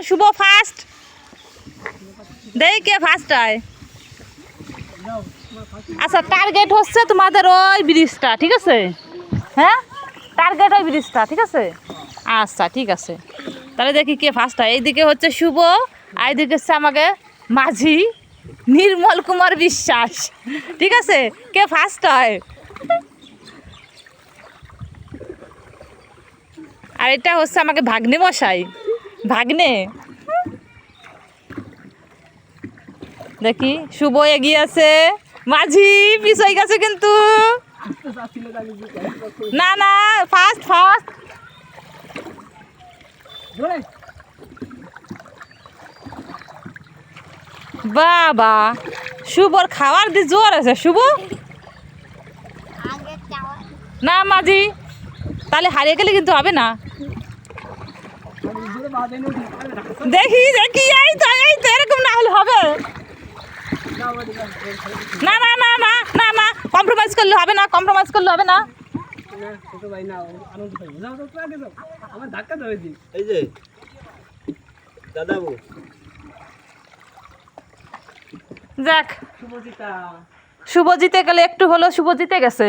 শুভ first. দেখ কে first হয়। আচ্ছা টার্গেট হচ্ছে তোমাদের ওই ব্রিজটা, ঠিক আছে? হ্যাঁ টার্গেট ওই ব্রিজটা, ঠিক আছে? আচ্ছা ঠিক আছে, তাহলে দেখি কে ফার্স্ট হয়। এইদিকে হচ্ছে শুভ, আর এইদিকে হচ্ছে আমাকে মাঝি নির্মল কুমার বিশ্বাস, ঠিক আছে? কে ফার্স্ট হয়? আর এটা হচ্ছে আমাকে ভাগ্নে মশাই, ভাগ্নে। দেখি শুভ এগিয়ে আছে, মাঝি পিছাই গেছে কিন্তু। না না ফার্স্ট ফার্স্ট। বাবা শুভর খাওয়ার দি জোর আছে। শুভ না মাঝি, তাহলে হারিয়ে গেলে কিন্তু হবে না। দেখি দেখি এই তো এরকম না হলে হবে না। না না না না না কম্প্রোমাইজ করলে হবে না, কম্প্রোমাইজ করলে হবে না। এই যে দাদাবু যাক শুভ জিতে গেলে, একটু হলো শুভ জিতে গেছে।